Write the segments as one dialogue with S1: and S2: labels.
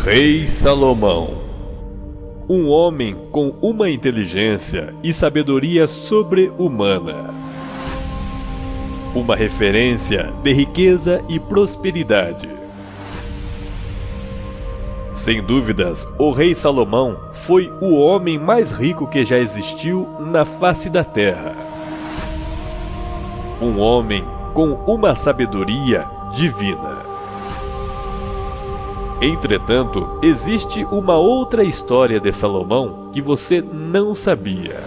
S1: Rei Salomão, um homem com uma inteligência e sabedoria sobre-humana. Uma referência de riqueza e prosperidade. Sem dúvidas, o rei Salomão foi o homem mais rico que já existiu na face da terra. Um homem com uma sabedoria divina. Entretanto, existe uma outra história de Salomão que você não sabia.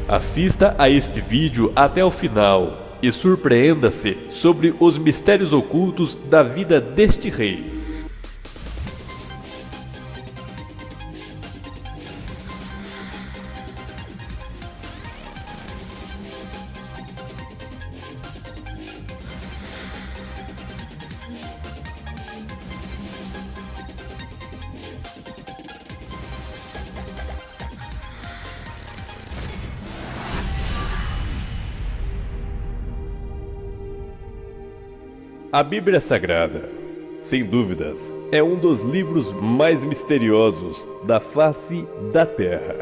S1: Assista a este vídeo até o final e surpreenda-se sobre os mistérios ocultos da vida deste rei. A Bíblia Sagrada, sem dúvidas, é um dos livros mais misteriosos da face da Terra.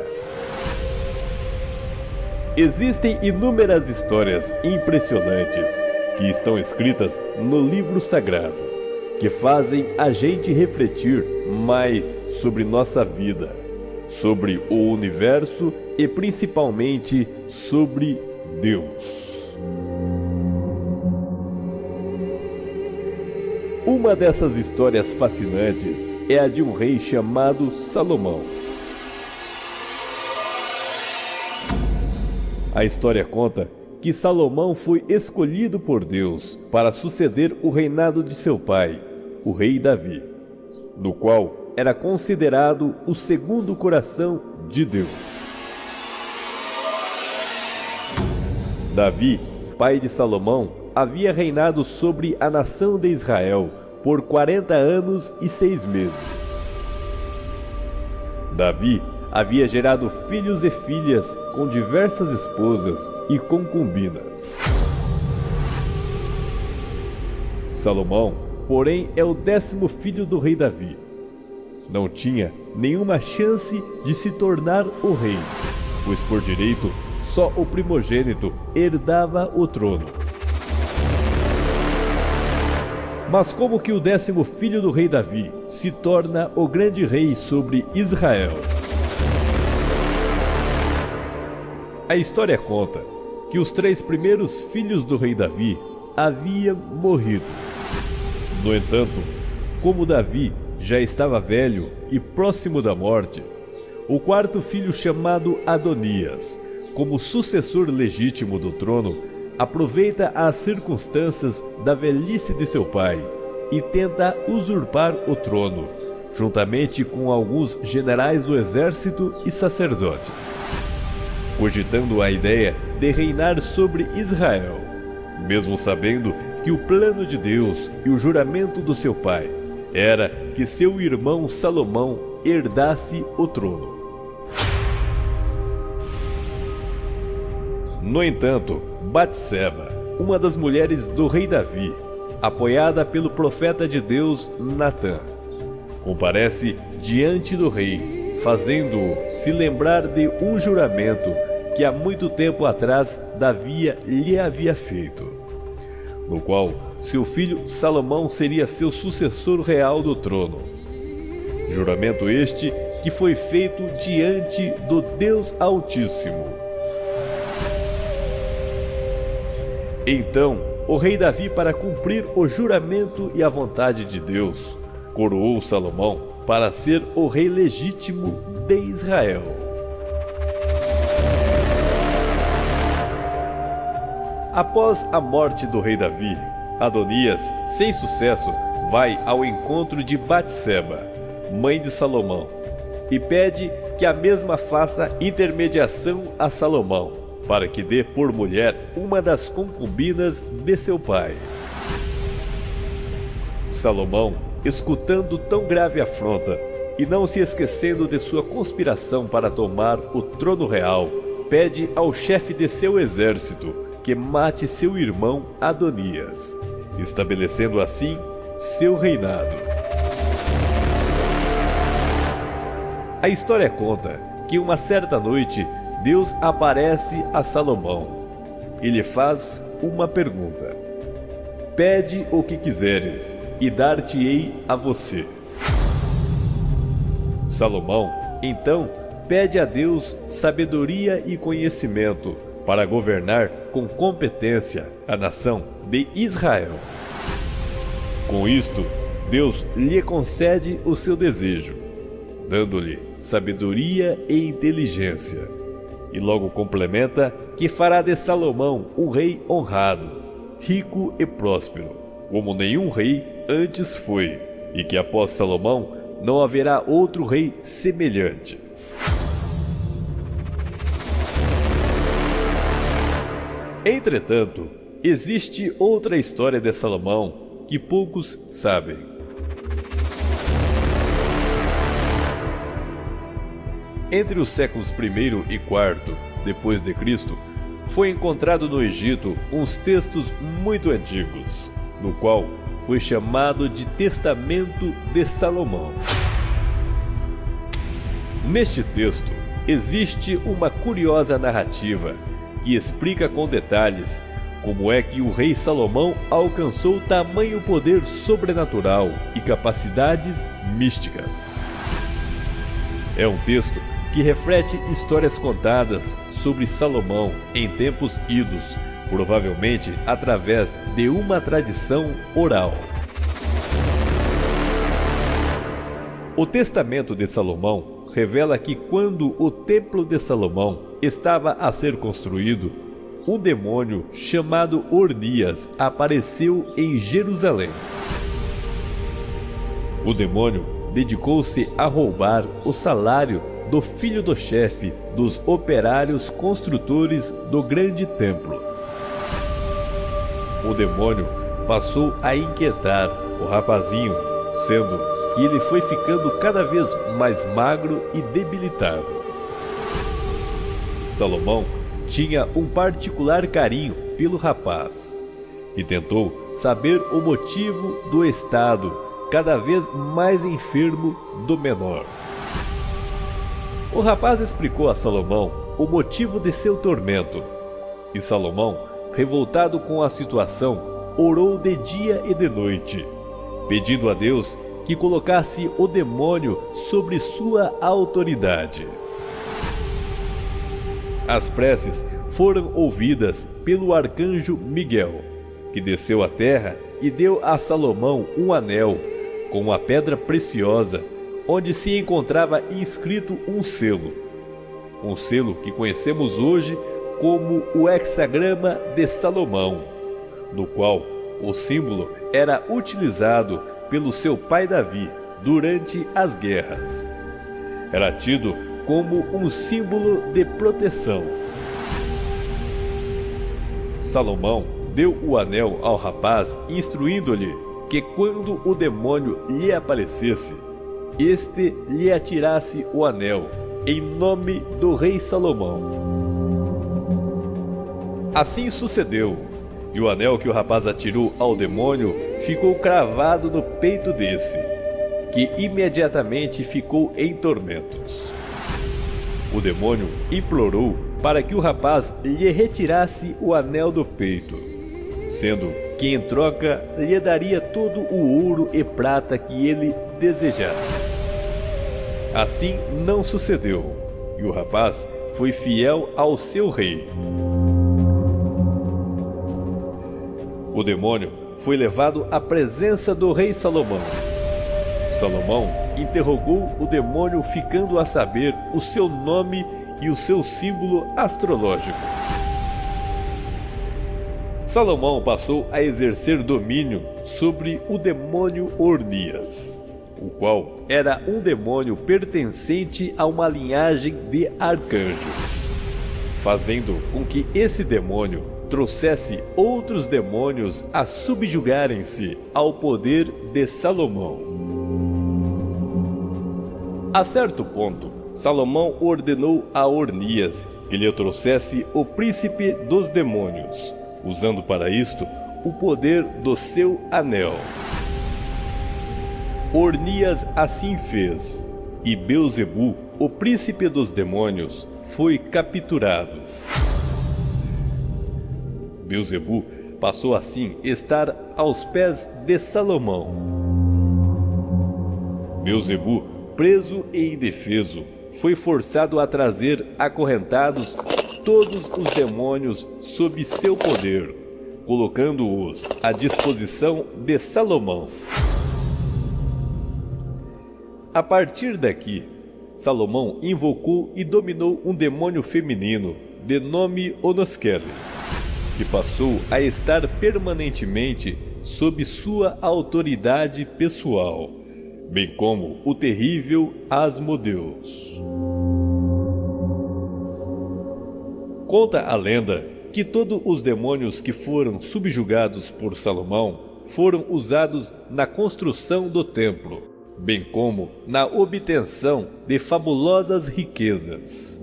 S1: Existem inúmeras histórias impressionantes que estão escritas no livro sagrado, que fazem a gente refletir mais sobre nossa vida, sobre o universo e principalmente sobre Deus. Uma dessas histórias fascinantes é a de um rei chamado Salomão. A história conta que Salomão foi escolhido por Deus para suceder o reinado de seu pai, o rei Davi, no qual era considerado o segundo coração de Deus. Davi, pai de Salomão, havia reinado sobre a nação de Israel por 40 anos e 6 meses. Davi havia gerado filhos e filhas com diversas esposas e concubinas. Salomão, porém, é o 10º filho do rei Davi. Não tinha nenhuma chance de se tornar o rei, pois por direito só o primogênito herdava o trono. Mas como que o 10º filho do rei Davi se torna o grande rei sobre Israel? A história conta que os 3 primeiros filhos do rei Davi haviam morrido. No entanto, como Davi já estava velho e próximo da morte, o 4º filho, chamado Adonias, como sucessor legítimo do trono, aproveita as circunstâncias da velhice de seu pai e tenta usurpar o trono, juntamente com alguns generais do exército e sacerdotes, cogitando a ideia de reinar sobre Israel, mesmo sabendo que o plano de Deus e o juramento do seu pai era que seu irmão Salomão herdasse o trono. No entanto, Batseba, uma das mulheres do rei Davi, apoiada pelo profeta de Deus Natã, comparece diante do rei, fazendo-o se lembrar de um juramento que há muito tempo atrás Davi lhe havia feito, no qual seu filho Salomão seria seu sucessor real do trono. Juramento este que foi feito diante do Deus Altíssimo. Então, o rei Davi, para cumprir o juramento e a vontade de Deus, coroou Salomão para ser o rei legítimo de Israel. Após a morte do rei Davi, Adonias, sem sucesso, vai ao encontro de Batseba, mãe de Salomão, e pede que a mesma faça intermediação a Salomão, para que dê por mulher uma das concubinas de seu pai. Salomão, escutando tão grave afronta e não se esquecendo de sua conspiração para tomar o trono real, pede ao chefe de seu exército que mate seu irmão Adonias, estabelecendo assim seu reinado. A história conta que uma certa noite Deus aparece a Salomão e lhe faz uma pergunta: pede o que quiseres e dar-te-ei a você. Salomão, então, pede a Deus sabedoria e conhecimento para governar com competência a nação de Israel. Com isto, Deus lhe concede o seu desejo, dando-lhe sabedoria e inteligência, e logo complementa que fará de Salomão um rei honrado, rico e próspero, como nenhum rei antes foi, e que após Salomão não haverá outro rei semelhante. Entretanto, existe outra história de Salomão que poucos sabem. Entre os séculos I e IV depois de Cristo, foi encontrado no Egito uns textos muito antigos, no qual foi chamado de Testamento de Salomão. Neste texto, existe uma curiosa narrativa que explica com detalhes como é que o rei Salomão alcançou tamanho poder sobrenatural e capacidades místicas. É um texto que reflete histórias contadas sobre Salomão em tempos idos, provavelmente através de uma tradição oral. O Testamento de Salomão revela que quando o Templo de Salomão estava a ser construído, um demônio chamado Ornias apareceu em Jerusalém. O demônio dedicou-se a roubar o salário do filho do chefe dos operários construtores do grande templo. O demônio passou a inquietar o rapazinho, sendo que ele foi ficando cada vez mais magro e debilitado. Salomão tinha um particular carinho pelo rapaz e tentou saber o motivo do estado cada vez mais enfermo do menor. O rapaz explicou a Salomão o motivo de seu tormento, e Salomão, revoltado com a situação, orou de dia e de noite, pedindo a Deus que colocasse o demônio sobre sua autoridade. As preces foram ouvidas pelo arcanjo Miguel, que desceu à terra e deu a Salomão um anel com uma pedra preciosa, onde se encontrava inscrito um selo que conhecemos hoje como o hexagrama de Salomão, no qual o símbolo era utilizado pelo seu pai Davi durante as guerras. Era tido como um símbolo de proteção. Salomão deu o anel ao rapaz, instruindo-lhe que quando o demônio lhe aparecesse, este lhe atirasse o anel, em nome do rei Salomão. Assim sucedeu, e o anel que o rapaz atirou ao demônio ficou cravado no peito desse, que imediatamente ficou em tormentos. O demônio implorou para que o rapaz lhe retirasse o anel do peito, sendo que em troca lhe daria todo o ouro e prata que ele desejasse. Assim não sucedeu, e o rapaz foi fiel ao seu rei. O demônio foi levado à presença do rei Salomão. Salomão interrogou o demônio, ficando a saber o seu nome e o seu símbolo astrológico. Salomão passou a exercer domínio sobre o demônio Ornias, o qual era um demônio pertencente a uma linhagem de arcanjos, fazendo com que esse demônio trouxesse outros demônios a subjugarem-se ao poder de Salomão. A certo ponto, Salomão ordenou a Ornias que lhe trouxesse o príncipe dos demônios, usando para isto o poder do seu anel. Ornias assim fez, e Beelzebu, o príncipe dos demônios, foi capturado. Beelzebu passou assim a estar aos pés de Salomão. Beelzebu, preso e indefeso, foi forçado a trazer acorrentados todos os demônios sob seu poder, colocando-os à disposição de Salomão. A partir daqui, Salomão invocou e dominou um demônio feminino de nome Onoskeles, que passou a estar permanentemente sob sua autoridade pessoal, bem como o terrível Asmodeus. Conta a lenda que todos os demônios que foram subjugados por Salomão foram usados na construção do templo, bem como na obtenção de fabulosas riquezas.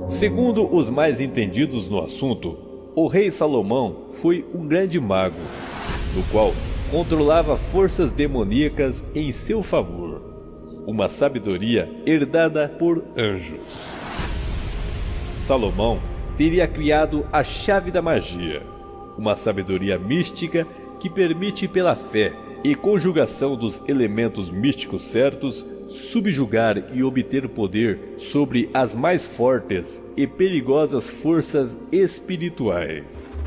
S1: Segundo os mais entendidos no assunto, o rei Salomão foi um grande mago, no qual controlava forças demoníacas em seu favor, uma sabedoria herdada por anjos. Salomão teria criado a chave da magia, uma sabedoria mística que permite pela fé e conjugação dos elementos místicos certos subjugar e obter poder sobre as mais fortes e perigosas forças espirituais.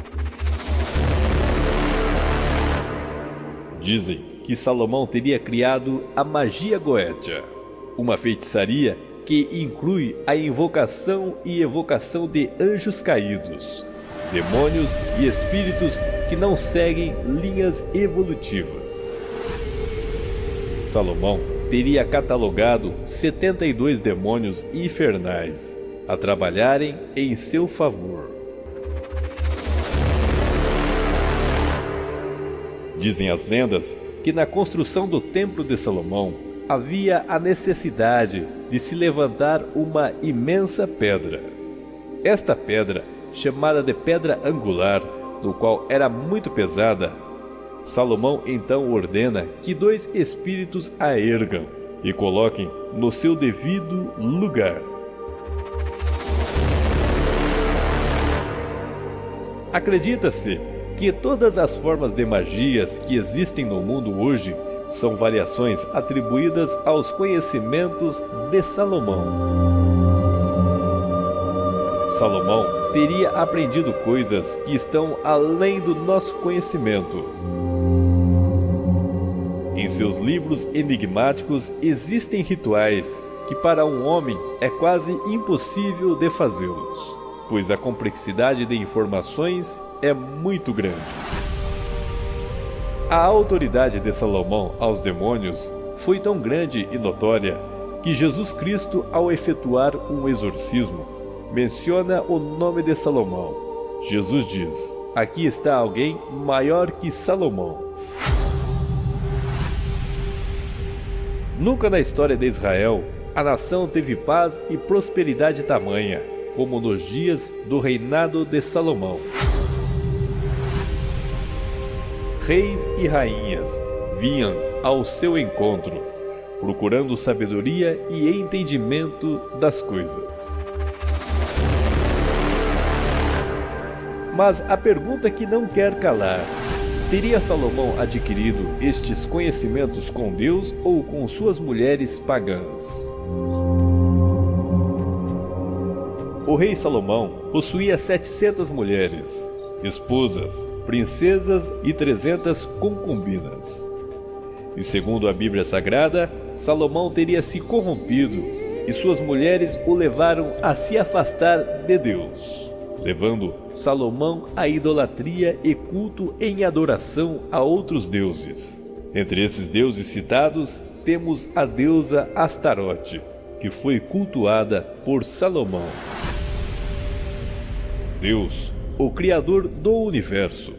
S1: Dizem que Salomão teria criado a magia goétia, uma feitiçaria que inclui a invocação e evocação de anjos caídos, demônios e espíritos que não seguem linhas evolutivas. Salomão teria catalogado 72 demônios infernais a trabalharem em seu favor. Dizem as lendas que na construção do Templo de Salomão havia a necessidade de se levantar uma imensa pedra. Esta pedra, chamada de pedra angular, do qual era muito pesada, Salomão então ordena que 2 espíritos a ergam e coloquem no seu devido lugar. Acredita-se que todas as formas de magias que existem no mundo hoje são variações atribuídas aos conhecimentos de Salomão. Salomão teria aprendido coisas que estão além do nosso conhecimento. Em seus livros enigmáticos existem rituais que para um homem é quase impossível de fazê-los, pois a complexidade de informações é muito grande. A autoridade de Salomão aos demônios foi tão grande e notória que Jesus Cristo, ao efetuar um exorcismo, menciona o nome de Salomão. Jesus diz: "Aqui está alguém maior que Salomão." Nunca na história de Israel a nação teve paz e prosperidade tamanha como nos dias do reinado de Salomão. Reis e rainhas vinham ao seu encontro, procurando sabedoria e entendimento das coisas. Mas a pergunta que não quer calar: teria Salomão adquirido estes conhecimentos com Deus ou com suas mulheres pagãs? O rei Salomão possuía 700 mulheres, esposas, princesas e 300 concubinas. E segundo a Bíblia Sagrada, Salomão teria se corrompido e suas mulheres o levaram a se afastar de Deus, levando Salomão à idolatria e culto em adoração a outros deuses. Entre esses deuses citados, temos a deusa Astarote, que foi cultuada por Salomão. Deus, o Criador do universo,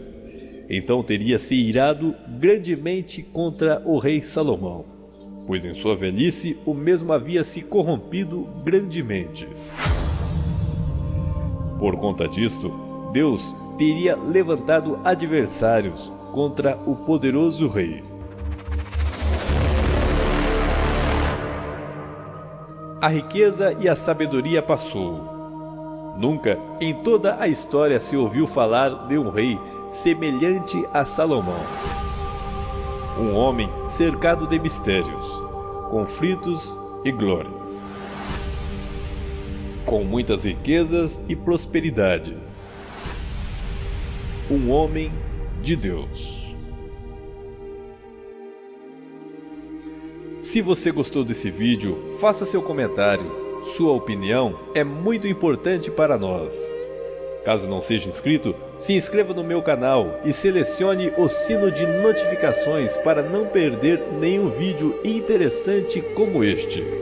S1: então teria se irado grandemente contra o rei Salomão, pois em sua velhice o mesmo havia se corrompido grandemente. Por conta disto, Deus teria levantado adversários contra o poderoso rei, A riqueza e a sabedoria passou. Nunca em toda a história se ouviu falar de um rei semelhante a Salomão. Um homem cercado de mistérios, conflitos e glórias, com muitas riquezas e prosperidades. Um homem de Deus. Se você gostou desse vídeo, faça seu comentário. Sua opinião é muito importante para nós. Caso não seja inscrito, se inscreva no meu canal e selecione o sino de notificações para não perder nenhum vídeo interessante como este.